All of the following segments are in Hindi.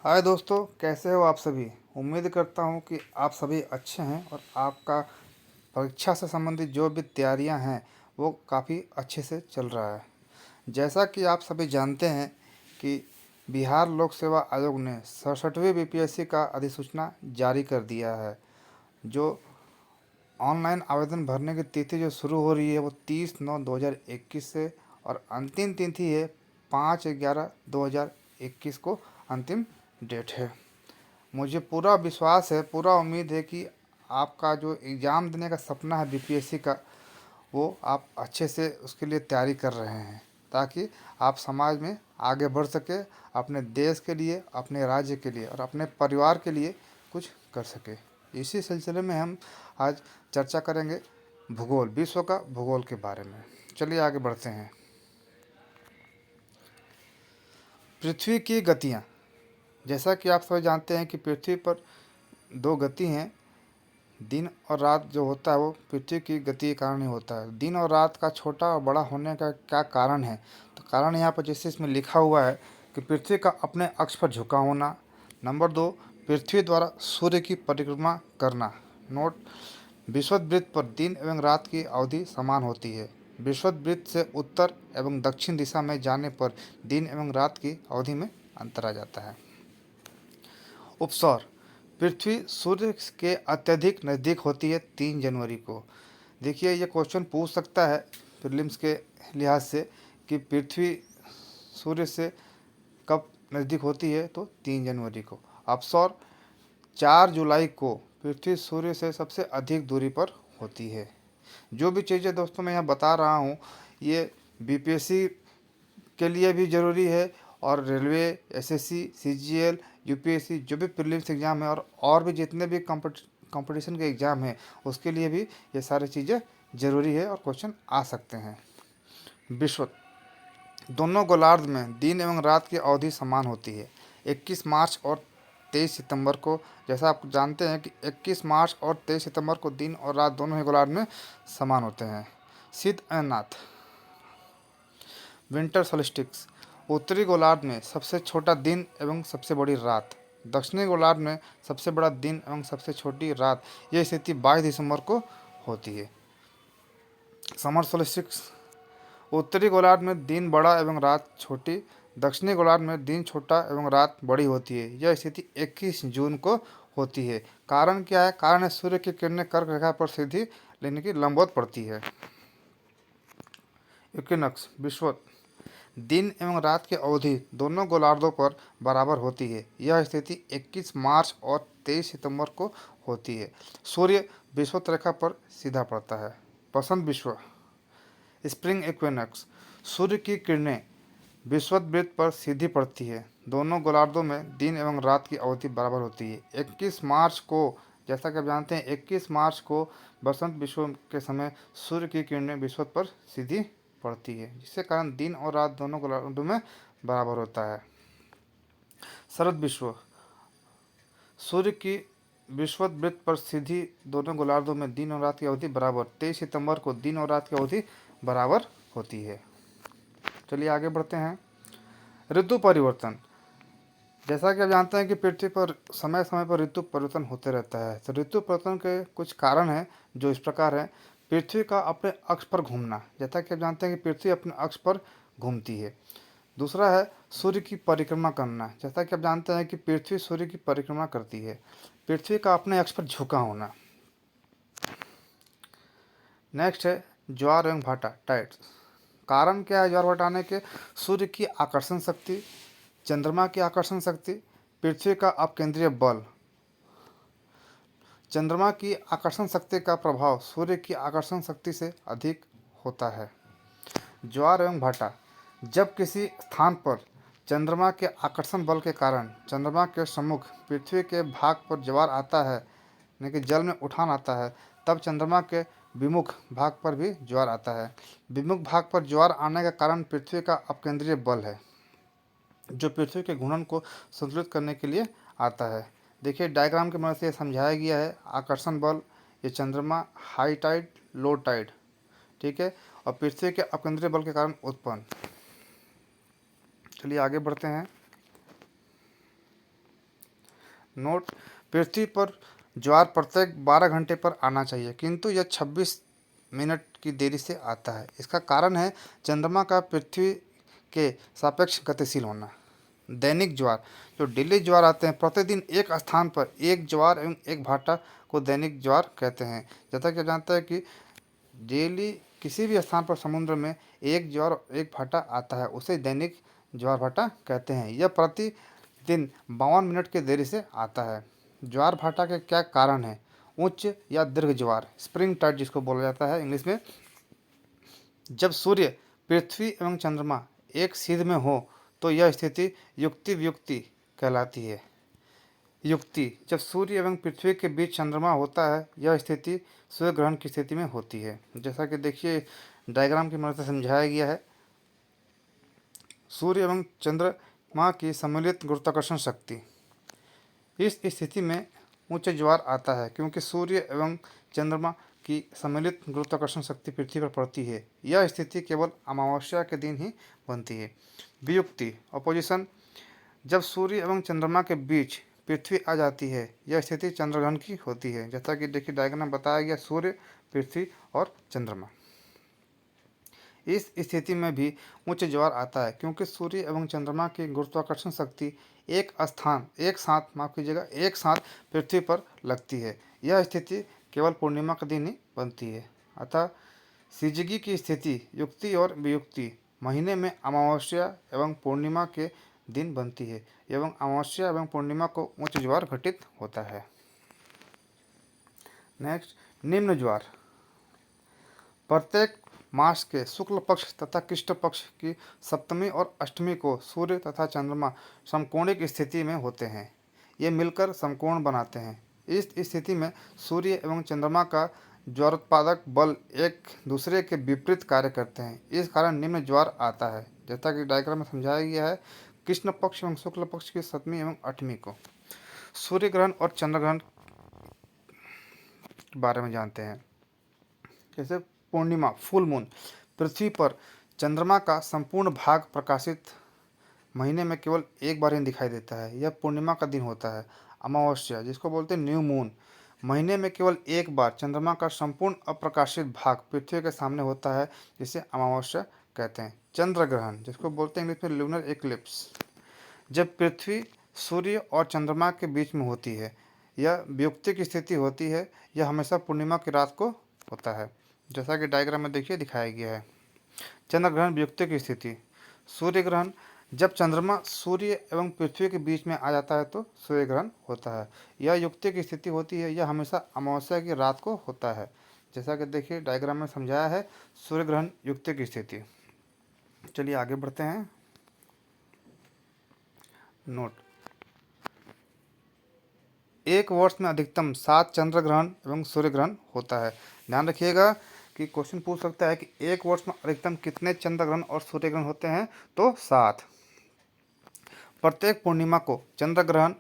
हाय दोस्तों, कैसे हो आप सभी। उम्मीद करता हूँ कि आप सभी अच्छे हैं और आपका परीक्षा से संबंधित जो भी तैयारियां हैं वो काफ़ी अच्छे से चल रहा है। जैसा कि आप सभी जानते हैं कि बिहार लोक सेवा आयोग ने 67वीं बीपीएससी का अधिसूचना जारी कर दिया है। जो ऑनलाइन आवेदन भरने की तिथि जो शुरू हो रही है वो 30/9/2021 से और अंतिम तिथि है 5/11/2021 को अंतिम डेट है। मुझे पूरा विश्वास है, पूरा उम्मीद है कि आपका जो एग्ज़ाम देने का सपना है बीपीएससी का, वो आप अच्छे से उसके लिए तैयारी कर रहे हैं, ताकि आप समाज में आगे बढ़ सके, अपने देश के लिए, अपने राज्य के लिए और अपने परिवार के लिए कुछ कर सके। इसी सिलसिले में हम आज चर्चा करेंगे भूगोल, विश्व का भूगोल के बारे में। चलिए आगे बढ़ते हैं। पृथ्वी की गतियाँ। जैसा कि आप सभी जानते हैं कि पृथ्वी पर दो गति हैं। दिन और रात जो होता है वो पृथ्वी की गति के कारण ही होता है। दिन और रात का छोटा और बड़ा होने का क्या कारण है? तो कारण यहाँ पर जैसे इसमें लिखा हुआ है कि पृथ्वी का अपने अक्ष पर झुका होना। नंबर दो, पृथ्वी द्वारा सूर्य की परिक्रमा करना। नोट, विषुववृत्त पर दिन एवं रात की अवधि समान होती है। विषुववृत्त से उत्तर एवं दक्षिण दिशा में जाने पर दिन एवं रात की अवधि में अंतर आ जाता है। उपसौर, पृथ्वी सूर्य के अत्यधिक नज़दीक होती है 3 जनवरी को। देखिए, ये क्वेश्चन पूछ सकता है प्रीलिम्स के लिहाज से कि पृथ्वी सूर्य से कब नज़दीक होती है, तो 3 जनवरी को। अपसौर, 4 जुलाई को पृथ्वी सूर्य से सबसे अधिक दूरी पर होती है। जो भी चीज़ें दोस्तों मैं यहाँ बता रहा हूँ, ये बीपीएससी के लिए भी ज़रूरी है और रेलवे, एसएससी, सीजीएल, यूपीएससी जो भी प्रीलिम्स एग्ज़ाम है और भी जितने भी कंपटीशन के एग्ज़ाम हैं उसके लिए भी ये सारी चीज़ें ज़रूरी है और क्वेश्चन आ सकते हैं। विषुवत, दोनों गोलार्ध में दिन एवं रात की अवधि समान होती है। 21 मार्च और 23 सितंबर को, जैसा आप जानते हैं कि 21 मार्च और 23 सितंबर को दिन और रात दोनों ही गोलार्ध में समान होते हैं। शीत अयननाथ, विंटर सोलिस्टिक्स, उत्तरी गोलार्ध में सबसे छोटा दिन एवं सबसे बड़ी रात। दक्षिणी गोलार्ध में सबसे बड़ा दिन एवं सबसे छोटी रात। यह स्थिति 22 दिसंबर को होती है। समर सोलिस्टिक्स, उत्तरी गोलार्ध में दिन बड़ा एवं रात छोटी। दक्षिणी गोलार्ध में दिन छोटा एवं रात बड़ी होती है। यह स्थिति 21 जून को होती है। कारण क्या है? कारण है सूर्य की किरणें कर्क रेखा पर सीधी लेने की लंबवत पड़ती है। इक्विनॉक्स, विषुवत, दिन एवं रात की अवधि दोनों गोलार्धों पर बराबर होती है। यह स्थिति 21 मार्च और 23 सितंबर को होती है। सूर्य विषुवत रेखा पर सीधा पड़ता है। बसंत विश्व, स्प्रिंग इक्विनॉक्स, सूर्य की किरणें विषुववृत्त पर सीधी पड़ती है। दोनों गोलार्धों में दिन एवं रात की अवधि बराबर होती है। 21 मार्च को, जैसा कि आप जानते हैं, 21 मार्च को बसंत विश्व के समय सूर्य की किरणें विषुवत पर सीधी पड़ती है, जिसके कारण दिन और रात दोनों गोलार्धों में बराबर होता है। शरद विश्व, सूर्य की विषुववृत्त पर सीधी दोनों गोलार्धों में दिन और रात की अवधि बराबर। 23 सितंबर को दिन और रात की अवधि बराबर होती है। चलिए आगे बढ़ते हैं। ऋतु परिवर्तन, जैसा कि आप जानते हैं कि पृथ्वी पर समय समय पर ऋतु परिवर्तन होते रहता है। तो ऋतु परिवर्तन के कुछ कारण हैं जो इस प्रकार हैं। पृथ्वी का अपने अक्ष पर घूमना, जैसा कि आप जानते हैं कि पृथ्वी अपने अक्ष पर घूमती है। दूसरा है सूर्य की परिक्रमा करना, जैसा कि आप जानते हैं कि पृथ्वी सूर्य की परिक्रमा करती है। पृथ्वी का अपने अक्ष पर झुका होना। नेक्स्ट है ज्वार एवं भाटा, टाइड्स। कारण क्या है ज्वार भाटा आने के? सूर्य की आकर्षण शक्ति, चंद्रमा की आकर्षण शक्ति, पृथ्वी का अपकेंद्रीय बल। चंद्रमा की आकर्षण शक्ति का प्रभाव सूर्य की आकर्षण शक्ति से अधिक होता है। ज्वार एवं भाटा, जब किसी स्थान पर चंद्रमा के आकर्षण बल के कारण चंद्रमा के सम्मुख पृथ्वी के भाग पर ज्वार आता है, यानी कि जल में उठान आता है, तब चंद्रमा के विमुख भाग पर भी ज्वार आता है। विमुख भाग पर ज्वार आने का कारण पृथ्वी का अपकेंद्रीय बल है, जो पृथ्वी के घूर्णन को संतुलित करने के लिए आता है। देखिए डायग्राम की मदद से ये समझाया गया है। आकर्षण बल, ये चंद्रमा, हाई टाइड, लो टाइड, ठीक है, और पृथ्वी के अपकेंद्रीय बल के कारण उत्पन्न। चलिए आगे बढ़ते हैं। नोट, पृथ्वी पर ज्वार प्रत्येक 12 घंटे पर आना चाहिए, किंतु यह 26 मिनट की देरी से आता है। इसका कारण है चंद्रमा का पृथ्वी के सापेक्ष गतिशील होना। दैनिक ज्वार, जो डेली ज्वार आते हैं, प्रतिदिन एक स्थान पर एक ज्वार एवं एक भाटा को दैनिक ज्वार कहते हैं। जैसा कि आप जानते हैं कि डेली किसी भी स्थान पर समुद्र में एक ज्वार एक भाटा आता है, उसे दैनिक ज्वार भाटा कहते हैं। यह प्रतिदिन 52 मिनट की देरी से आता है। ज्वार भाटा के क्या कारण है? उच्च या दीर्घ ज्वार, स्प्रिंग टाइड जिसको बोला जाता है इंग्लिश में। जब सूर्य, पृथ्वी एवं चंद्रमा एक सीध में हो तो यह स्थिति युक्ति वियुक्ति कहलाती है। युक्ति, जब सूर्य एवं पृथ्वी के बीच चंद्रमा होता है, यह स्थिति सूर्य ग्रहण की स्थिति में होती है। जैसा कि देखिए डायग्राम की मदद से समझाया गया है। सूर्य एवं चंद्रमा की सम्मिलित गुरुत्वाकर्षण शक्ति, इस स्थिति में उच्च ज्वार आता है क्योंकि सूर्य एवं चंद्रमा की सम्मिलित गुरुत्वाकर्षण शक्ति पृथ्वी पर पड़ती है। यह स्थिति केवल अमावस्या के दिन ही बनती है। वियुक्ति, अपोजिशन, जब सूर्य एवं चंद्रमा के बीच पृथ्वी आ जाती है, यह स्थिति चंद्रग्रहण की होती है। जैसा कि देखिए डायग्राम बताया गया, सूर्य, पृथ्वी और चंद्रमा। इस स्थिति में भी उच्च ज्वार आता है क्योंकि सूर्य एवं चंद्रमा की गुरुत्वाकर्षण शक्ति एक साथ पृथ्वी पर लगती है। यह स्थिति केवल पूर्णिमा के दिन ही बनती है। अतः सिजगी की स्थिति युक्ति और वियुक्ति महीने में अमावस्या एवं पूर्णिमा के दिन बनती है एवं अमावस्या एवं पूर्णिमा को उच्च ज्वार घटित होता है। नेक्स्ट, निम्न ज्वार। प्रत्येक मास के शुक्ल पक्ष तथा कृष्ण पक्ष की सप्तमी और अष्टमी को सूर्य तथा चंद्रमा समकोणिक स्थिति में होते हैं। ये मिलकर समकोण बनाते हैं। इस स्थिति में सूर्य एवं चंद्रमा का ज्वारोत्पादक बल एक दूसरे के विपरीत कार्य करते हैं। इस कारण निम्न ज्वार आता है। जैसा कि डायग्राम में समझाया गया है, कृष्ण पक्ष एवं शुक्ल पक्ष की सप्तमी एवं अष्टमी को। सूर्य ग्रहण और चंद्र ग्रहण के बारे में जानते हैं। जैसे पूर्णिमा, फुल मून, पृथ्वी पर चंद्रमा का संपूर्ण भाग प्रकाशित महीने में केवल एक बार ही दिखाई देता है। यह पूर्णिमा का दिन होता है। अमावस्या, जिसको बोलते हैं न्यू मून, महीने में केवल एक बार चंद्रमा का संपूर्ण अप्रकाशित भाग पृथ्वी के सामने होता है, जिसे अमावस्या कहते हैं। चंद्र ग्रहण, जिसको बोलते हैं इंग्लिश में लूनर एक्लिप्स, जब पृथ्वी, सूर्य और चंद्रमा के बीच में होती है, यह वियुक्तिक स्थिति होती है। यह हमेशा पूर्णिमा की रात को होता है। जैसा कि डायग्राम में देखिए दिखाया गया है। चंद्र ग्रहण वियुक्तिक स्थिति। सूर्य ग्रहण, जब चंद्रमा सूर्य एवं पृथ्वी के बीच में आ जाता है तो सूर्य ग्रहण होता है। यह युक्तिक स्थिति होती है। यह हमेशा अमावस्या की रात को होता है। जैसा कि देखिए डायग्राम में समझाया है, सूर्य ग्रहण युक्तिक स्थिति। चलिए आगे बढ़ते हैं। नोट, एक वर्ष में अधिकतम 7 चंद्र ग्रहण एवं सूर्य ग्रहण होता है। ध्यान रखिएगा कि क्वेश्चन पूछ सकता है कि एक वर्ष में अधिकतम कितने चंद्र ग्रहण और सूर्य ग्रहण होते हैं, तो 7। प्रत्येक पूर्णिमा को चंद्र ग्रहण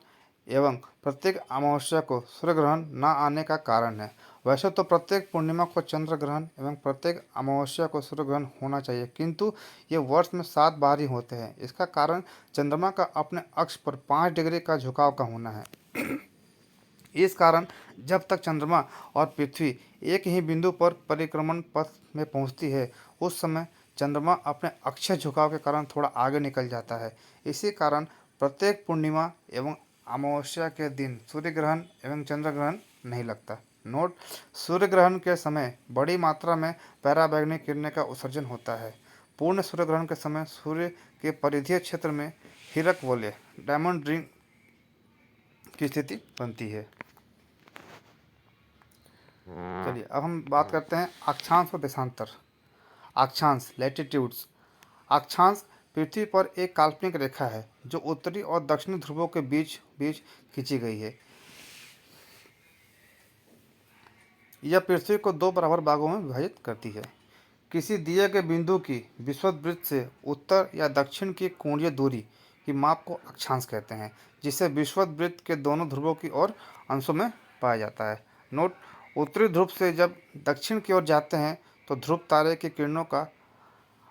एवं प्रत्येक अमावस्या को सूर्य ग्रहण न आने का कारण है। वैसे तो प्रत्येक पूर्णिमा को चंद्र ग्रहण एवं प्रत्येक अमावस्या को सूर्य ग्रहण होना चाहिए, किंतु ये वर्ष में 7 बार ही होते हैं। इसका कारण चंद्रमा का अपने अक्ष पर 5 डिग्री का झुकाव का होना है। इस कारण जब तक चंद्रमा और पृथ्वी एक ही बिंदु पर परिक्रमण पथ में पहुंचती है, उस समय चंद्रमा अपने अक्षीय झुकाव के कारण थोड़ा आगे निकल जाता है। इसी कारण प्रत्येक पूर्णिमा एवं अमावस्या के दिन सूर्य ग्रहण एवं चंद्र ग्रहण नहीं लगता। नोट, सूर्य ग्रहण के समय बड़ी मात्रा में पराबैंगनी किरणें का उत्सर्जन होता है। पूर्ण सूर्य ग्रहण के समय सूर्य के परिधीय क्षेत्र में हीरक वलय, डायमंड रिंग की स्थिति बनती है। चलिए अब हम बात करते हैं अक्षांश और देशांतर। अक्षांश, लैटिट्यूड्स। अक्षांश पृथ्वी पर एक काल्पनिक रेखा है जो उत्तरी और दक्षिणी ध्रुवों के बीच बीच खींची गई है। यह पृथ्वी को 2 बराबर भागों में विभाजित करती है। किसी दिए गए बिंदु की विषुववृत्त से उत्तर या दक्षिण की कोणीय दूरी की माप को अक्षांश कहते हैं, जिसे विषुववृत्त के दोनों ध्रुवों की ओर अंशों में पाया जाता है। नोट, उत्तरी ध्रुव से जब दक्षिण की ओर जाते हैं तो ध्रुव तारे की किरणों का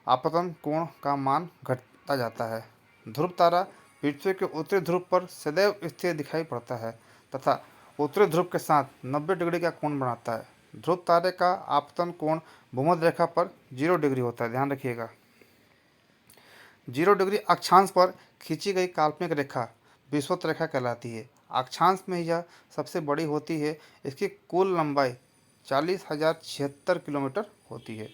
आपतन कोण का मान घटता जाता है। ध्रुव तारा पृथ्वी के उत्तरी ध्रुव पर सदैव स्थिर दिखाई पड़ता है तथा उत्तरी ध्रुव के साथ 90 डिग्री का कोण बनाता है। ध्रुव तारे का आपतन कोण भूमध्य रेखा पर 0 डिग्री होता है, ध्यान रखिएगा। 0 डिग्री अक्षांश पर खींची गई काल्पनिक रेखा विषुवत रेखा कहलाती है। अक्षांश में यह सबसे बड़ी होती है। इसकी कुल लंबाई 40,076 किलोमीटर होती है।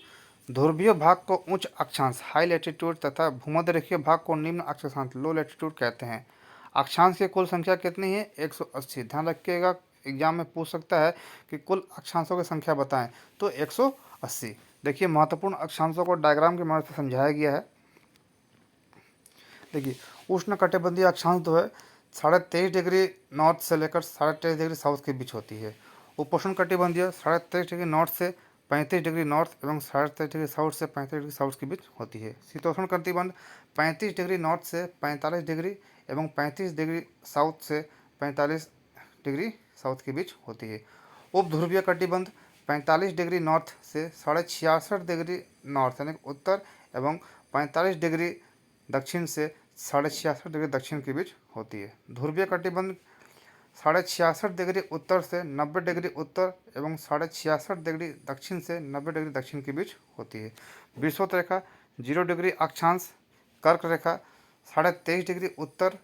ध्रुवीय भाग को उच्च अक्षांश हाई लैटिट्यूड तथा भूमध्य रेखीय भाग को निम्न अक्षांश लो लैटिट्यूड कहते हैं। अक्षांश की कुल संख्या कितनी है? 180। ध्यान रखिएगा, एग्जाम में पूछ सकता है कि कुल अक्षांशों की संख्या बताएं, तो 180। देखिए, महत्वपूर्ण अक्षांशों को डायग्राम की मदद से समझाया गया है। देखिए, उष्ण कटिबंधीय अक्षांश जो है 23.5 डिग्री नॉर्थ से लेकर 23.5 डिग्री साउथ के बीच होती है। उपोष्ण कटिबंधीय 23.5 डिग्री नॉर्थ से 35 डिग्री नॉर्थ एवं 23.5 डिग्री साउथ से 35 डिग्री साउथ के बीच होती है। शीतोष्ण कटिबंध 35 डिग्री नॉर्थ से 45 डिग्री एवं 35 डिग्री साउथ से 45 डिग्री साउथ के बीच होती है। उपध्रुवीय कटिबंध 45 डिग्री नॉर्थ से 66.5 डिग्री नॉर्थ यानी उत्तर एवं 45 डिग्री दक्षिण से 66.5 डिग्री दक्षिण के बीच होती है। ध्रुवीय कटिबंध 66.5 डिग्री उत्तर से 90 डिग्री उत्तर एवं 66.5 डिग्री दक्षिण से 90 डिग्री दक्षिण के बीच होती है। विषुवत रेखा 0 डिग्री अक्षांश कर्क रेखा 23.5 डिग्री उत्तर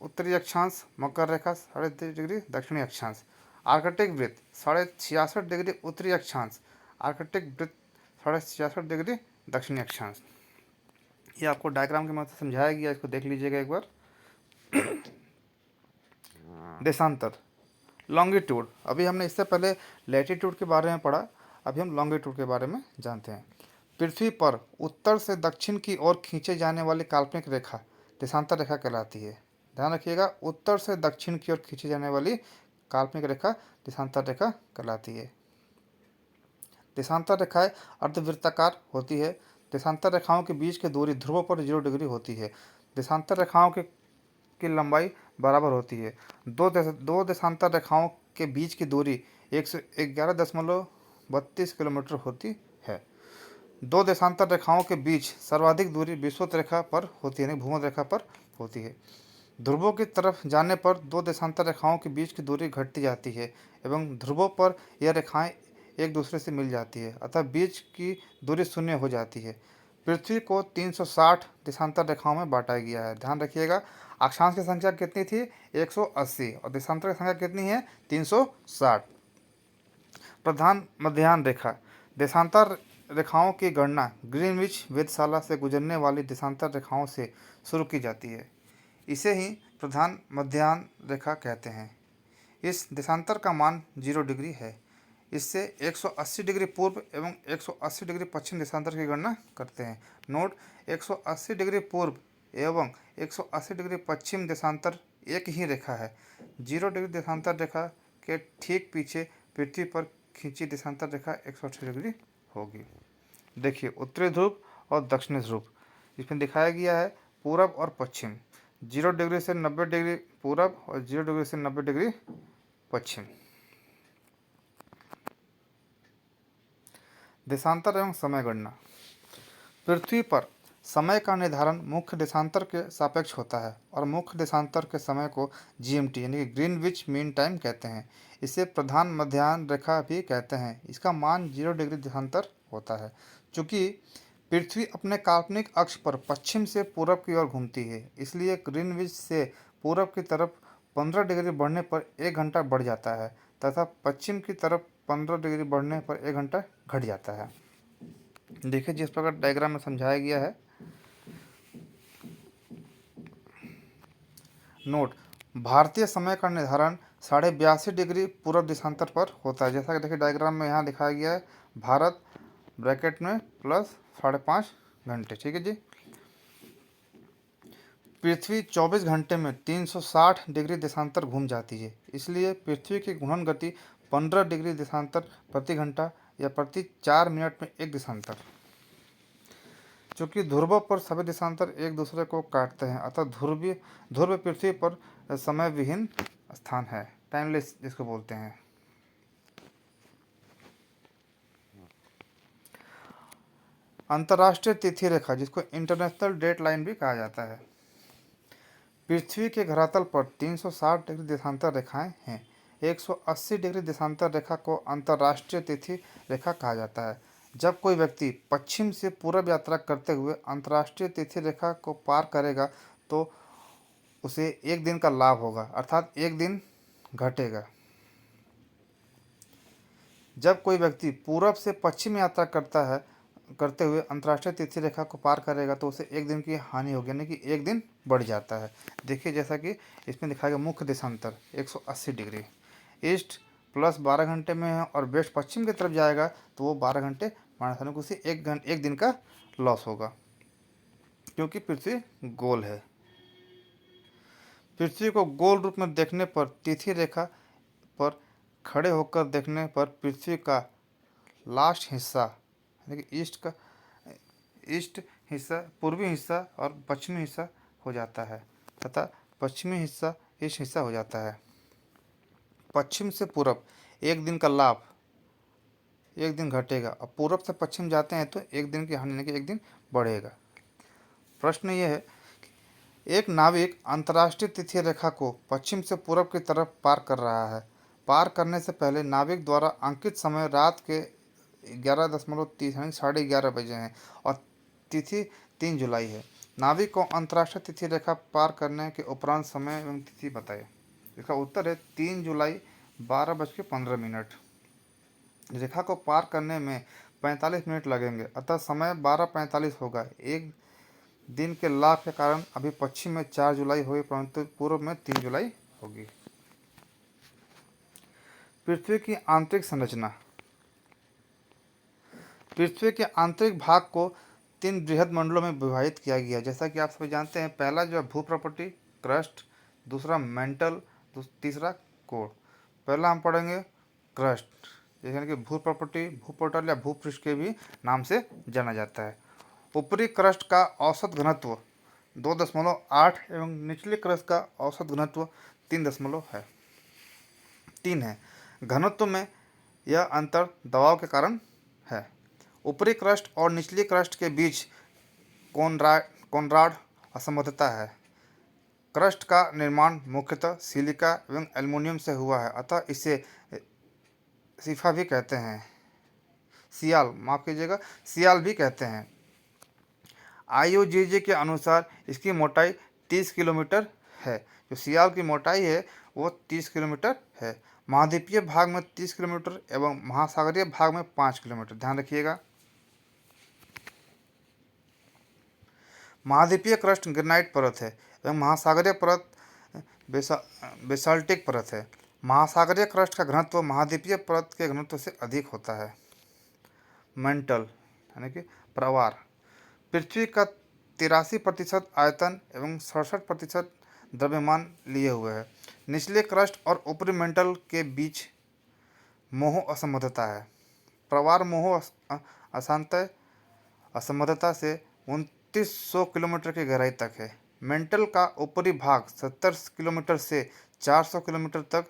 उत्तरी अक्षांश मकर रेखा 23.5 डिग्री दक्षिणी अक्षांश। आर्कटिक वृत्त 66.5 डिग्री उत्तरी अक्षांश आर्कटिक वृत्त 66.5 डिग्री दक्षिणी अक्षांश। ये आपको डायग्राम की मदद से समझाया गया, इसको देख लीजिएगा एक बार। देशांतर लॉन्गिट्यूड, अभी हमने इससे पहले लैटिट्यूड के बारे में पढ़ा, अभी हम लॉन्गिट्यूड के बारे में जानते हैं। पृथ्वी पर उत्तर से दक्षिण की ओर खींचे जाने वाली काल्पनिक रेखा देशांतर रेखा कहलाती है। ध्यान रखिएगा, उत्तर से दक्षिण की ओर खींची जाने वाली काल्पनिक रेखा देशांतर रेखा कहलाती है। देशांतर रेखाएं अर्धवृत्ताकार होती है। देशांतर रेखाओं के बीच की दूरी ध्रुवों पर 0 डिग्री होती है। देशांतर रेखाओं की लंबाई बराबर होती है। दो देशांतर रेखाओं के बीच की दूरी 111.32 किलोमीटर होती है। दो देशांतर रेखाओं के बीच सर्वाधिक दूरी विषुवत रेखा पर होती है, यानी भूमध्य रेखा पर होती है। ध्रुवों की तरफ जाने पर दो देशांतर रेखाओं के बीच की दूरी घटती जाती है एवं ध्रुवों पर यह रेखाएं एक दूसरे से मिल जाती है, अतः बीच की दूरी शून्य हो जाती है। पृथ्वी को 360 देशांतर रेखाओं में बांटा गया है। ध्यान रखिएगा, अक्षांश की संख्या कितनी थी? 180 और देशांतर की संख्या कितनी है? 360। प्रधान मध्याह्न रेखा देशांतर रेखाओं की गणना ग्रीनविच वेधशाला से गुजरने वाली देशांतर रेखाओं से शुरू की जाती है। इसे ही प्रधान मध्याह्न रेखा कहते हैं। इस देशांतर का मान 0 डिग्री है। इससे 180 डिग्री पूर्व एवं 180 डिग्री पश्चिम देशांतर की गणना करते हैं। नोट, 180 डिग्री पूर्व एवं 180 डिग्री पश्चिम देशांतर एक ही रेखा है। 0 डिग्री देशांतर रेखा के ठीक पीछे पृथ्वी पर खींची देशांतर रेखा 180 डिग्री होगी। देखिए, उत्तरी ध्रुव और दक्षिणी ध्रुव इसमें दिखाया गया है पूरब और पश्चिम। 0 डिग्री से 90 डिग्री पूरब और 0 डिग्री से 90 डिग्री पश्चिम। देशांतर एवं समय गणना। पृथ्वी पर समय का निर्धारण मुख्य देशांतर के सापेक्ष होता है और मुख्य देशांतर के समय को जीएमटी यानी कि ग्रीनविच मीन टाइम कहते हैं। इसे प्रधान मध्याह्न रेखा भी कहते हैं। इसका मान 0 डिग्री देशांतर होता है। चूँकि पृथ्वी अपने काल्पनिक अक्ष पर पश्चिम से पूरब की ओर घूमती है, इसलिए ग्रीनविच से पूरब की तरफ 15 डिग्री बढ़ने पर 1 घंटा बढ़ जाता है तथा पश्चिम की तरफ 15 डिग्री बढ़ने पर 1 घंटा घट जाता है। देखिए, जिस प्रकार डायग्राम में समझाया गया है। नोट, भारतीय समय का निर्धारण 82.5 डिग्री पूर्व देशांतर पर होता है। जैसा कि देखिए डायग्राम में यहाँ दिखाया गया है, भारत ब्रैकेट में प्लस 5.5 घंटे। ठीक है जी। पृथ्वी 24 घंटे में 360 डिग्री देशांतर घूम जाती है, इसलिए पृथ्वी की घूर्णन गति 15 डिग्री देशांतर प्रति घंटा या प्रति 4 मिनट में एक देशांतर। चूँकि ध्रुवों पर सभी देशांतर एक दूसरे को काटते हैं, अतः ध्रुव पृथ्वी पर समय विहीन स्थान है, टाइमलेस जिसको बोलते हैं। अंतर्राष्ट्रीय तिथि रेखा जिसको इंटरनेशनल डेट लाइन भी कहा जाता है। पृथ्वी के धरातल पर 360 डिग्री देशांतर रेखाएं हैं। 180 डिग्री देशांतर रेखा को अंतर्राष्ट्रीय तिथि रेखा कहा जाता है। जब कोई व्यक्ति पश्चिम से पूर्व यात्रा करते हुए अंतर्राष्ट्रीय तिथि रेखा को पार करेगा तो उसे एक दिन का लाभ होगा, अर्थात एक दिन घटेगा। जब कोई व्यक्ति पूर्व से पश्चिम यात्रा करते हुए अंतर्राष्ट्रीय तिथि रेखा को पार करेगा तो उसे एक दिन की हानि होगी, यानी कि एक दिन बढ़ जाता है। देखिए, जैसा कि इसमें दिखाया गया मुख्य देशांतर 180 डिग्री, ईस्ट प्लस 12 घंटे में है और वेस्ट पश्चिम की तरफ जाएगा तो वो 12 घंटे माइनस, यानी कि उसे एक दिन का लॉस होगा, क्योंकि पृथ्वी गोल है। पृथ्वी को गोल रूप में देखने पर तिथि रेखा पर खड़े होकर देखने पर पृथ्वी का लास्ट हिस्सा, यानी कि ईस्ट हिस्सा पूर्वी हिस्सा और पश्चिमी हिस्सा हो जाता है तथा पश्चिमी हिस्सा ईस्ट हिस्सा हो जाता है। पश्चिम से पूर्व एक दिन का लाभ, एक दिन घटेगा, और पूर्व से पश्चिम जाते हैं तो एक दिन की हानि, यानी कि एक दिन बढ़ेगा। प्रश्न यह है, एक नाविक अंतर्राष्ट्रीय तिथि रेखा को पश्चिम से पूर्व की तरफ पार कर रहा है। पार करने से पहले नाविक द्वारा अंकित समय रात के 11:30 यानी 11:30 बजे हैं और तिथि 3 जुलाई है। नाविक को अंतर्राष्ट्रीय तिथि रेखा पार करने के उपरांत समय एवं तिथि बताएं। इसका उत्तर है 3 जुलाई 12:15। रेखा को पार करने में 45 मिनट लगेंगे, अतः समय 12:45 होगा। एक दिन के लाभ के कारण अभी पश्चिम में 4 जुलाई हुई, परंतु पूर्व में 3 जुलाई होगी। पृथ्वी की आंतरिक संरचना। पृथ्वी के आंतरिक भाग को 3 बृहद मंडलों में विभाजित किया गया है। जैसा कि आप सभी जानते हैं, पहला जो है भूप्रॉपर्टी क्रस्ट, दूसरा मेंटल, तीसरा कोर। पहला हम पढ़ेंगे क्रस्ट, यानी कि भूप्रॉपर्टी, भूपटल या भूपृष्ठ के भी नाम से जाना जाता है। ऊपरी क्रस्ट का औसत घनत्व 2.8 एवं निचले क्रस्ट का औसत घनत्व 3 है। घनत्व में यह अंतर दबाव के कारण है। ऊपरी क्रस्ट और निचली क्रस्ट के बीच कोनराड असंबद्धता है। क्रस्ट का निर्माण मुख्यतः सिलिका एवं एल्युमिनियम से हुआ है, अतः इसे सिफा भी कहते हैं, सियाल भी कहते हैं। IUGG के अनुसार इसकी मोटाई 30 किलोमीटर है। जो सियाल की मोटाई है वो 30 किलोमीटर है। महाद्वीपीय भाग में 30 किलोमीटर एवं महासागरीय भाग में 5 किलोमीटर। ध्यान रखिएगा। महाद्वीपीय क्रस्ट ग्रेनाइट परत है एवं महासागरीय परत बेसाल्टिक परत है। महासागरीय क्रस्ट का घनत्व महाद्वीपीय परत के घनत्व से अधिक होता है। मेंटल यानी कि प्रवार। पृथ्वी का 83% आयतन एवं 67% द्रव्यमान लिए हुए है। निचले क्रस्ट और ऊपरी मेंटल के बीच मोह असंबद्धता है। प्रवार मोह असंबद्धता से 2900 किलोमीटर की गहराई तक है। मेंटल का ऊपरी भाग 70 किलोमीटर से 400 किलोमीटर तक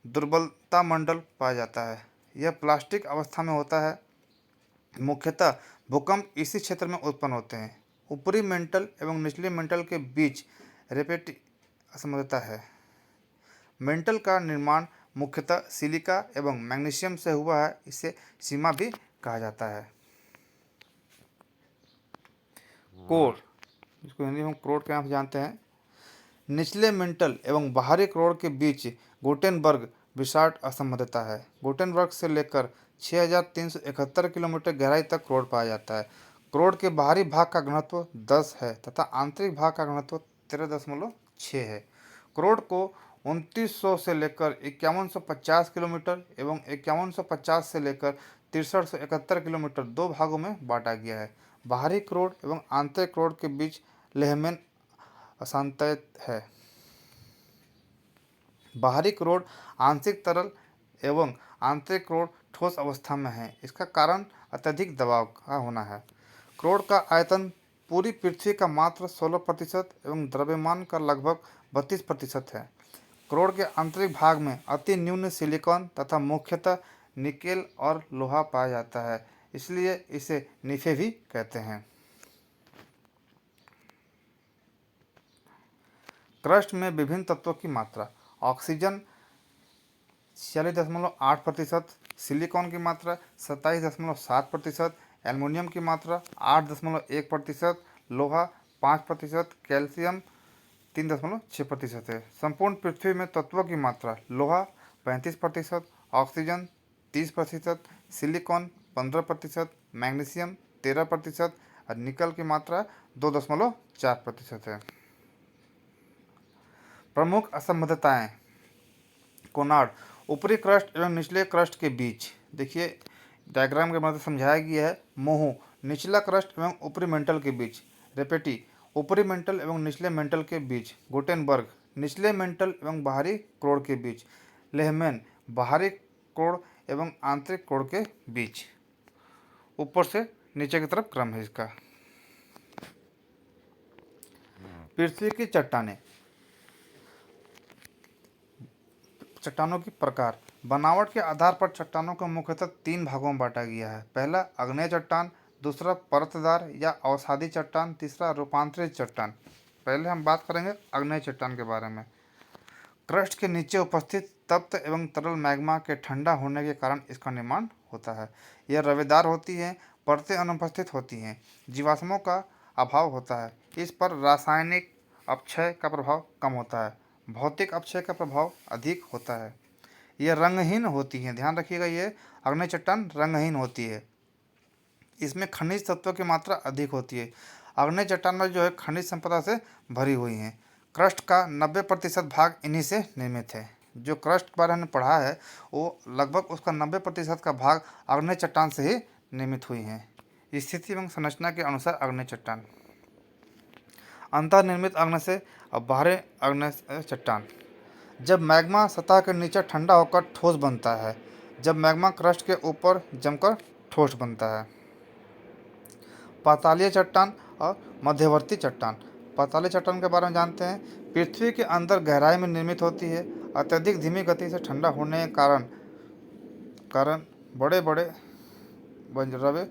दुर्बलता मंडल पाया जाता है। यह प्लास्टिक अवस्था में होता है। मुख्यतः भूकंप इसी क्षेत्र में उत्पन्न होते हैं। ऊपरी मेंटल एवं निचले मेंटल के बीच रेपेटी असंबद्धता है। मेंटल का निर्माण मुख्यतः सिलिका एवं मैग्नीशियम से हुआ है, इसे सीमा भी कहा जाता है। कोर, जिसको हिंदी में क्रोड के नाम से जानते हैं। निचले मेंटल एवं बाहरी क्रोड के बीच गुटेनबर्ग विशाट असंबद्धता है। गुटेनबर्ग से लेकर 6371 किलोमीटर गहराई तक क्रोड पाया जाता है। क्रोड के बाहरी भाग का घनत्व 10 है तथा आंतरिक भाग का घनत्व 13.6 है। क्रोड को 2900 से लेकर 5150 किलोमीटर एवं 5150 से लेकर 6371 किलोमीटर दो भागों में बांटा गया है। बाहरी क्रोड एवं आंतरिक क्रोड के बीच लेहमैन अशांतय है। बाहरी क्रोड आंशिक तरल एवं आंतरिक क्रोड ठोस अवस्था में है। इसका कारण अत्यधिक दबाव का होना है। क्रोड का आयतन पूरी पृथ्वी का मात्र 16% एवं द्रव्यमान का लगभग 32% है। क्रोड के आंतरिक भाग में अति न्यून सिलिकॉन तथा मुख्यतः निकेल और लोहा पाया जाता है, इसलिए इसे निफे भी कहते हैं। क्रस्ट में विभिन्न तत्वों की मात्रा: ऑक्सीजन 46.8%, सिलिकॉन की मात्रा 27.7%, एल्युमिनियम की मात्रा 8.1%, लोहा 5%, कैल्शियम 3.6% है। संपूर्ण पृथ्वी में तत्वों की मात्रा: लोहा 35%, ऑक्सीजन 30%, सिलिकॉन 15%, मैग्नीशियम 13% और निकल की मात्रा 2.4% है। प्रमुख असंबद्धताएं: कोनार्ड, ऊपरी क्रस्ट एवं निचले क्रस्ट के बीच। देखिए डायग्राम के मदद से समझाया गया है। मोहू, निचला क्रस्ट एवं ऊपरी मेंटल के बीच। रेपेटी, ऊपरी मेंटल एवं निचले मेंटल के बीच। गुटेनबर्ग, निचले मेंटल एवं बाहरी क्रोड़ के बीच। लेहमैन, बाहरी क्रोड़ एवं आंतरिक क्रोड़ के बीच। ऊपर से नीचे की तरफ क्रम है इसका। पृथ्वी की चट्टानें। चट्टानों की प्रकार: बनावट के आधार पर चट्टानों को मुख्यतः 3 भागों में बांटा गया है। पहला आग्नेय चट्टान, दूसरा परतदार या अवसादी चट्टान, तीसरा रूपांतरित चट्टान। पहले हम बात करेंगे आग्नेय चट्टान के बारे में। क्रस्ट के नीचे उपस्थित तप्त एवं तरल मैग्मा के ठंडा होने के कारण इसका निर्माण होता है। यह रवेदार होती है, परतें अनुपस्थित होती हैं, जीवाश्मों का अभाव होता है। इस पर रासायनिक अपक्षय का प्रभाव कम होता है, भौतिक अपक्षय का प्रभाव अधिक होता है। यह रंगहीन होती हैं, ध्यान रखिएगा, ये आग्नेय चट्टान रंगहीन होती है। इसमें खनिज तत्वों की मात्रा अधिक होती है। आग्नेय चट्टान में जो है खनिज संपदा से भरी हुई हैं। क्रस्ट का 90% भाग इन्हीं से निर्मित है। जो क्रस्ट के बारे में पढ़ा है वो लगभग उसका 90% का भाग आग्नेय चट्टान से ही निर्मित हुई हैं। स्थिति एवं संरचना के अनुसार आग्नेय चट्टान: अंतर्निर्मित आग्नेय से और बाहरी आग्नेय चट्टान। जब मैग्मा सतह के नीचे ठंडा होकर ठोस बनता है, जब मैग्मा क्रस्ट के ऊपर जमकर ठोस बनता है। पातालीय चट्टान और मध्यवर्ती चट्टान। पातालीय चट्टान के बारे में जानते हैं। पृथ्वी के अंदर गहराई में निर्मित होती है। अत्यधिक धीमी गति से ठंडा होने के कारण बड़े बड़े रवे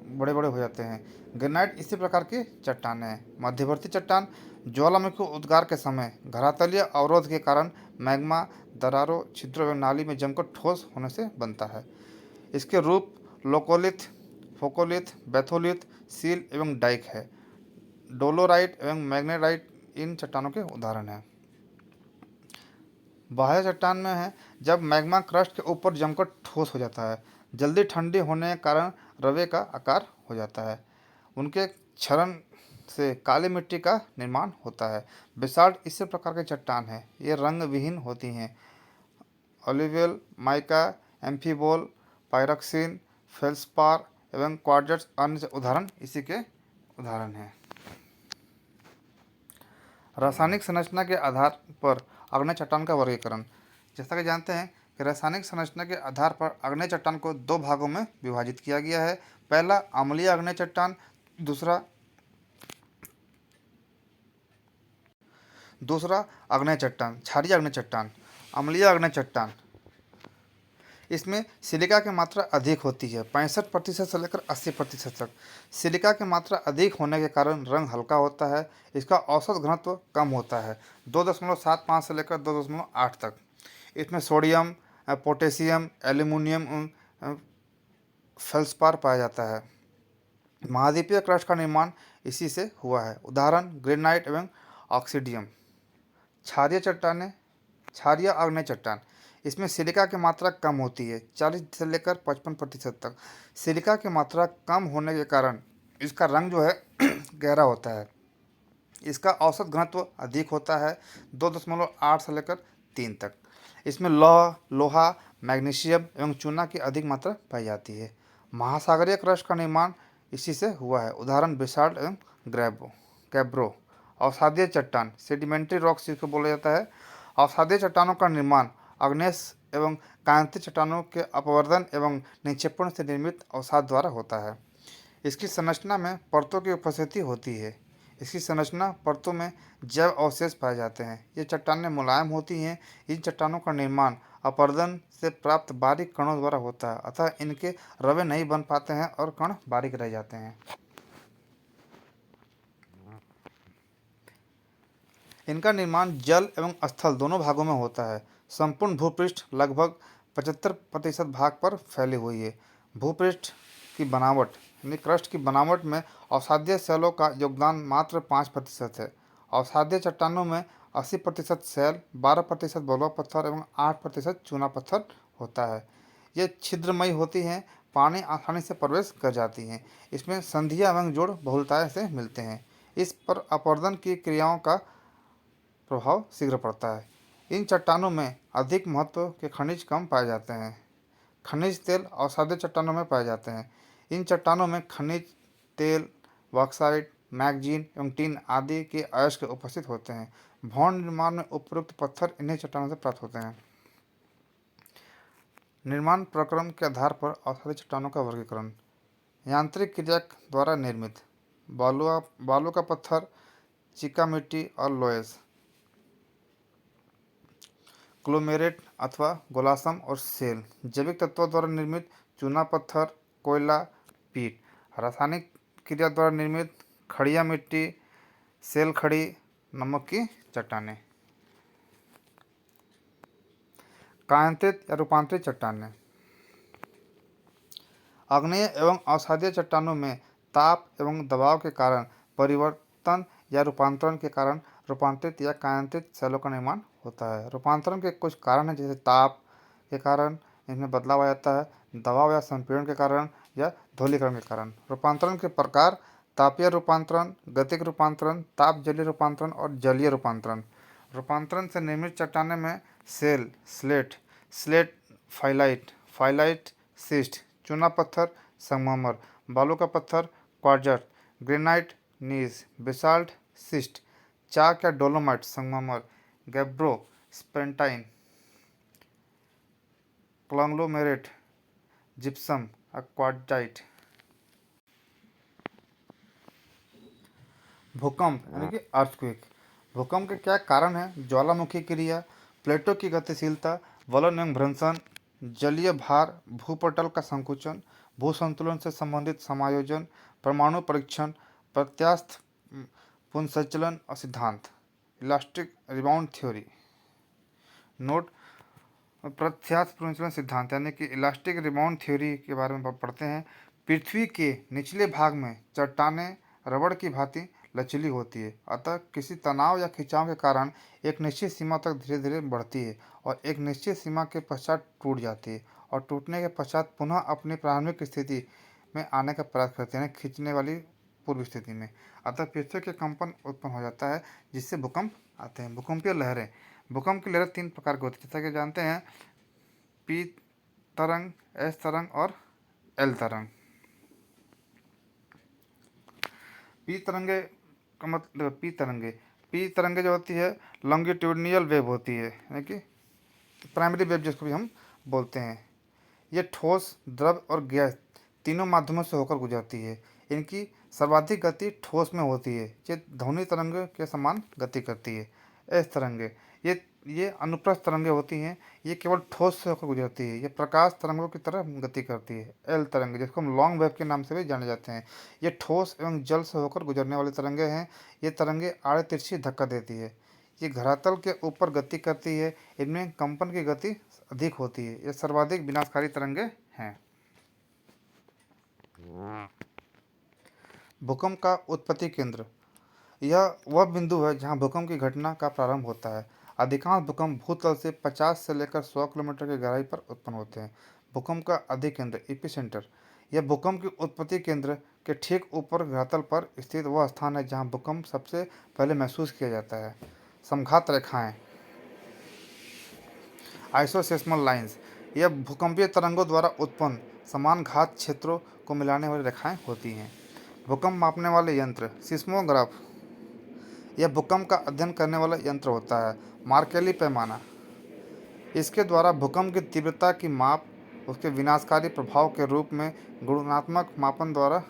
बड़े बड़े हो जाते हैं। ग्रेनाइट इसी प्रकार की चट्टानें हैं। मध्यवर्ती चट्टान ज्वालामुखी उद्गार के समय धरातलीय अवरोध के कारण मैग्मा दरारों, छिद्रों एवं नाली में जमकर ठोस होने से बनता है। इसके रूप लोकोलिथ, फोकोलिथ, बैथोलिथ, सील एवं डाइक है। डोलोराइट एवं मैग्नेटाइट इन चट्टानों के उदाहरण हैं। बाह्य चट्टान में है जब मैग्मा क्रस्ट के ऊपर जमकर ठोस हो जाता है, जल्दी ठंडी होने के कारण रवे का आकार हो जाता है। उनके क्षरण से काली मिट्टी का निर्माण होता है। बेसाल्ट इसी प्रकार के चट्टान है। ये रंग विहीन होती हैं। ओलिवियल, माइका, एम्फीबोल, पायरक्सिन, फेल्सपार एवं क्वार्ट्ज अन्य उदाहरण इसी के उदाहरण हैं। रासायनिक संरचना के आधार पर आग्नेय चट्टान का वर्गीकरण। जैसा कि जानते हैं कि रासायनिक संरचना के आधार पर आग्नेय चट्टान को 2 भागों में विभाजित किया गया है। पहला अम्लीय आग्नेय चट्टान, दूसरा आग्नेय चट्टान, क्षारीय आग्नेय चट्टान। अम्लीय आग्नेय चट्टान, इसमें सिलिका की मात्रा अधिक होती है, 65% से लेकर 80% तक। सिलिका की मात्रा अधिक होने के कारण रंग हल्का होता है। इसका औसत घनत्व कम होता है, 2.75 से लेकर 2.8 तक। इसमें सोडियम, पोटेशियम, एल्यूमिनियम, फेल्सपार पाया जाता है। महाद्वीपीय क्रस्ट का निर्माण इसी से हुआ है। उदाहरण ग्रेनाइट एवं ऑक्सीडियम। क्षारीय चट्टानें, क्षारीय आग्नेय चट्टान, इसमें सिलिका की मात्रा कम होती है, 40 से लेकर 55% तक। सिलिका की मात्रा कम होने के कारण इसका रंग जो है गहरा होता है। इसका औसत घनत्व अधिक होता है, 2.8 से लेकर 3 तक। इसमें लोहा, मैग्नीशियम एवं चूना की अधिक मात्रा पाई जाती है। महासागरीय क्रस्ट का निर्माण इसी से हुआ है। उदाहरण बेसाल्ट एवं कैब्रो। अवसादीय चट्टान, सेडिमेंट्री रॉक्स जिसको बोला जाता है। अवसादीय चट्टानों का निर्माण अग्नेय एवं कांतिक चट्टानों के अपवर्तन एवं निक्षेपण से निर्मित अवसाद द्वारा होता है। इसकी संरचना में परतों की उपस्थिति होती है। इसकी संरचना परतों में जैव अवशेष पाए जाते हैं। ये चट्टानें मुलायम होती हैं। इन चट्टानों का निर्माण अपरदन से प्राप्त बारीक कणों द्वारा होता है, अतः इनके रवे नहीं बन पाते हैं और कण बारीक रह जाते हैं। इनका निर्माण जल एवं स्थल दोनों भागों में होता है। संपूर्ण भूपृष्ठ लगभग 75% भाग पर फैली हुई है। भूपृष्ठ की बनावट यानी क्रस्ट की बनावट में अवसादीय शैलों का योगदान मात्र 5% है। अवसादीय चट्टानों में 80% शैल, 12% बलुआ पत्थर एवं 8% चूना पत्थर होता है। ये छिद्रमयी होती हैं, पानी आसानी से प्रवेश कर जाती हैं। इसमें संधियाँ एवं जोड़ बहुलताएं से मिलते हैं। इस पर अपरदन की क्रियाओं का प्रभाव शीघ्र पड़ता है। इन चट्टानों में अधिक महत्व के खनिज कम पाए जाते हैं। खनिज तेल अवसादीय चट्टानों में पाए जाते हैं। इन चट्टानों में खनिज तेल, बॉक्साइट, मैग्नीज एवं टिन आदि के अयस्क उपस्थित होते हैं। भवन निर्माण में उपयुक्त पत्थर इन्हीं चट्टानों से प्राप्त होते हैं। निर्माण प्रक्रम के आधार पर अवसादी चट्टानों का वर्गीकरण। यांत्रिक क्रिया द्वारा निर्मित बालू का पत्थर, चिका मिट्टी और लोयस। क्लोमेरेट अथवा गोलासम और सेल। जैविक तत्वों द्वारा निर्मित चूना पत्थर, कोयला, पीट। रासायनिक क्रिया द्वारा निर्मित खड़िया मिट्टी, सेल खड़ी, नमक की चट्टानें। कायांतरित या रूपांतरित चट्टानें। आग्नेय एवं अवसादीय चट्टानों में ताप एवं दबाव के कारण परिवर्तन या रूपांतरण के कारण रूपांतरित या कायांतरित शैलों का निर्माण होता है। रूपांतरण के कुछ कारण हैं, जैसे ताप के कारण इनमें बदलाव आ जाता है, दबाव या संपीड़न के कारण या धौलीकरण के कारण। रूपांतरण के प्रकार: तापीय रूपांतरण, गतिक रूपांतरण, ताप जलीय रूपांतरण और जलीय रूपांतरण। रूपांतरण से निर्मित चट्टानें में shale, slate, slate phyllite, phyllite schist, चूना पत्थर, संगमरमर, बालू का पत्थर, quartz, granite, gneiss, basalt, schist, chalk या डोलोमाइट, संगमरमर, gabbro, serpentine, conglomerate, gypsum, quartzite. भूकंप यानी कि अर्थक्वेक। भूकंप के क्या कारण हैं? ज्वालामुखी क्रिया, प्लेटों की गतिशीलता, वलन एवं भ्रंशन, जलीय भार, भूपटल का संकुचन, भू संतुलन से संबंधित समायोजन, परमाणु परीक्षण, प्रत्यास्थ पुनर्संचलन और सिद्धांत। Elastic rebound theory. नोट: प्रत्यास्थ पुनर्संचलन सिद्धांत यानी कि इलास्टिक रिबाउंड थ्योरी के बारे में पढ़ते हैं। पृथ्वी के निचले भाग में चट्टानें रबड़ की भांति लचीली होती है, अतः किसी तनाव या खिंचाव के कारण एक निश्चित सीमा तक धीरे धीरे बढ़ती है और एक निश्चित सीमा के पश्चात टूट जाती है और टूटने के पश्चात पुनः अपनी प्रारंभिक स्थिति में आने का प्रयास करती है, यानी खींचने वाली पूर्व स्थिति में। अतः पृथ्वी के कंपन उत्पन्न हो जाता है, जिससे भूकंप आते हैं। भूकंपीय लहरें। भूकंप की लहरें 3 प्रकार की होती है, जैसा कि जानते हैं: पी तरंग, एस तरंग और एल तरंग। पी तरंगे का मतलब पी तरंगे जो होती है लॉन्गिट्यूडिनल वेव होती है, यानी कि प्राइमरी वेव जिसको भी हम बोलते हैं। ये ठोस, द्रव और गैस तीनों माध्यमों से होकर गुजरती है। इनकी सर्वाधिक गति ठोस में होती है। ये ध्वनि तरंग के समान गति करती है। एस तरंगे ये अनुप्रस्थ तरंगे होती हैं। ये केवल ठोस से होकर गुजरती है। ये प्रकाश तरंगों की तरह गति करती है। एल तरंगे, जिसको हम लॉन्ग वेव के नाम से भी जाने जाते हैं, ये ठोस एवं जल से होकर गुजरने वाली तरंगे हैं। ये तरंगे आड़े तिरछी धक्का देती है। ये धरातल के ऊपर गति करती है। इनमें कंपन की गति अधिक होती है। ये सर्वाधिक विनाशकारी तरंगे हैं। भूकंप का उत्पत्ति केंद्र। यह वह बिंदु है जहां भूकंप की घटना का प्रारंभ होता है। अधिकांश भूकंप भूतल से 50 से लेकर 100 किलोमीटर की गहराई पर उत्पन्न होते हैं। भूकंप का अधिकेंद्र, एपिसेंटर। यह भूकंप की उत्पत्ति केंद्र के ठीक ऊपर धरातल पर स्थित वह स्थान है जहां भूकंप सबसे पहले महसूस किया जाता है। समघात रेखाएं, आइसोसेस्मल लाइंस। यह भूकंपीय तरंगों द्वारा उत्पन्न समान घात क्षेत्रों को मिलाने वाली रेखाएं होती हैं। भूकंप मापने वाले यंत्र, सिस्मोग्राफ। यह भूकंप का अध्ययन करने वाला यंत्र होता है। मार्केली पैमाना। इसके द्वारा भूकंप की तीव्रता की माप उसके विनाशकारी प्रभाव के रूप में गुणात्मक मापन द्वारा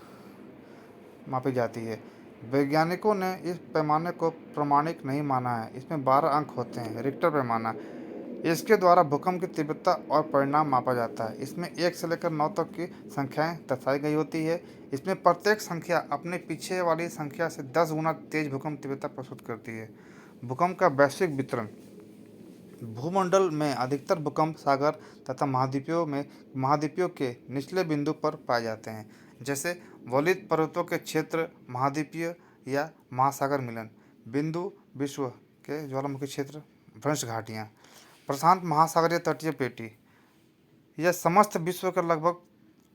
मापी जाती है। वैज्ञानिकों ने इस पैमाने को प्रामाणिक नहीं माना है। इसमें 12 अंक होते हैं। रिक्टर पैमाना। इसके द्वारा भूकंप की तीव्रता और परिणाम मापा जाता है। इसमें 1 से लेकर 9 तक की संख्याएं दर्शाई गई होती है। इसमें प्रत्येक संख्या अपने पीछे वाली संख्या से 10 गुना तेज भूकंप तीव्रता प्रस्तुत करती है। भूकंप का वैश्विक वितरण। भूमंडल में अधिकतर भूकंप सागर तथा महाद्वीपों के निचले बिंदु पर पाए जाते हैं, जैसे वलित पर्वतों के क्षेत्र, महाद्वीपीय या महासागर मिलन बिंदु, विश्व के ज्वालामुखी क्षेत्र, भ्रंश घाटियाँ। प्रशांत महासागरीय तटीय पेटी। यह समस्त विश्व के लगभग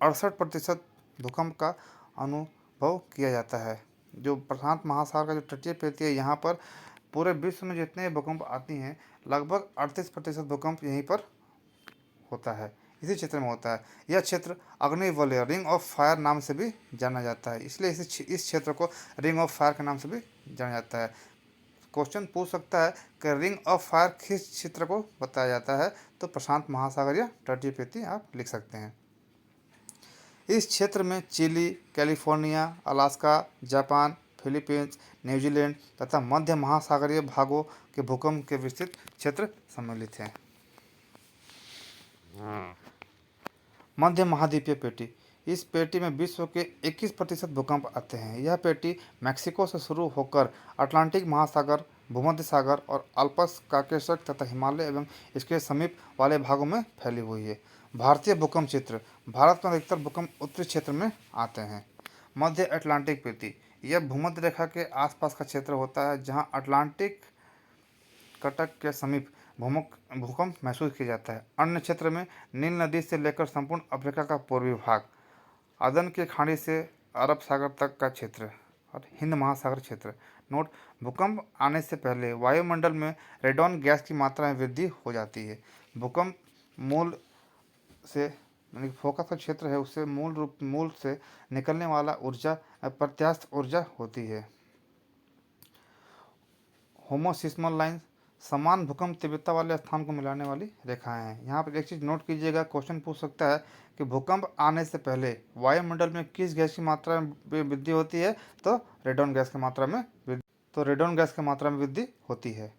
68% भूकंप का अनुभव किया जाता है। जो प्रशांत महासागर का जो तटीय पेटी है, यहाँ पर पूरे विश्व में जितने भूकंप आती हैं, लगभग 38% भूकंप यहीं पर होता है, इसी क्षेत्र में होता है। यह क्षेत्र अग्निवलय रिंग ऑफ फायर नाम से भी जाना जाता है, इसलिए इस क्षेत्र को रिंग ऑफ फायर के नाम से भी जाना जाता है। क्वेश्चन पूछ सकता है कि रिंग ऑफ फायर किस क्षेत्र को बताया जाता है, तो प्रशांत महासागर या तटीय पेटी आप लिख सकते हैं। इस क्षेत्र में Chile, California, Alaska, Japan, Philippines, New Zealand तथा मध्य महासागरीय भागों के भूकंप के विस्तृत क्षेत्र सम्मिलित हैं। मध्य महाद्वीपीय पेटी। इस पेटी में विश्व के 21% भूकंप आते हैं। यह पेटी मैक्सिको से शुरू होकर अटलांटिक महासागर, भूमध्य सागर और अल्पस काकेशस तथा हिमालय एवं इसके समीप वाले भागों में फैली हुई है। भारतीय भूकंप क्षेत्र। भारत में अधिकतर भूकंप उत्तरी क्षेत्र में आते हैं। मध्य अटलांटिक पेटी। यह भूमध्य रेखा के आसपास का क्षेत्र होता है, जहाँ अटलांटिक कटक के समीप भूकंप महसूस किया जाता है। अन्य क्षेत्र में नील नदी से लेकर संपूर्ण अफ्रीका का पूर्वी भाग, अदन की खाड़ी से अरब सागर तक का क्षेत्र और हिंद महासागर क्षेत्र। नोट: भूकंप आने से पहले वायुमंडल में रेडॉन गैस की मात्रा में वृद्धि हो जाती है। भूकंप मूल से यानी फोकस का क्षेत्र है, उससे मूल से निकलने वाला ऊर्जा अप्रत्यास्थ ऊर्जा होती है। होमोसिस्मल लाइन समान भूकंप तीव्रता वाले स्थान को मिलाने वाली रेखाएं हैं। यहाँ पर एक चीज़ नोट कीजिएगा, क्वेश्चन पूछ सकता है कि भूकंप आने से पहले वायुमंडल में किस गैस की मात्रा में वृद्धि होती है, तो रेडॉन गैस की मात्रा में वृद्धि होती है।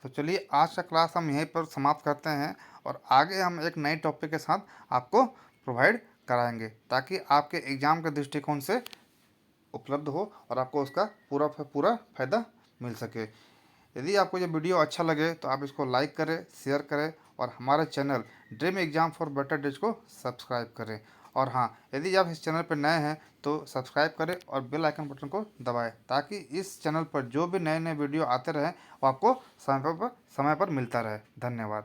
तो चलिए, आज का क्लास हम यहीं पर समाप्त करते हैं और आगे हम एक नए टॉपिक के साथ आपको प्रोवाइड कराएंगे, ताकि आपके एग्ज़ाम के दृष्टिकोण से उपलब्ध हो और आपको उसका पूरा फ़ायदा मिल सके। यदि आपको ये वीडियो अच्छा लगे तो आप इसको लाइक करें, शेयर करें और हमारे channel dream exam for better days को सब्सक्राइब करें। और हाँ, यदि आप इस चैनल पर नए हैं तो सब्सक्राइब करें और बेल आइकन बटन को दबाएं, ताकि इस चैनल पर जो भी नए वीडियो आते रहें वो आपको समय पर मिलता रहे। धन्यवाद।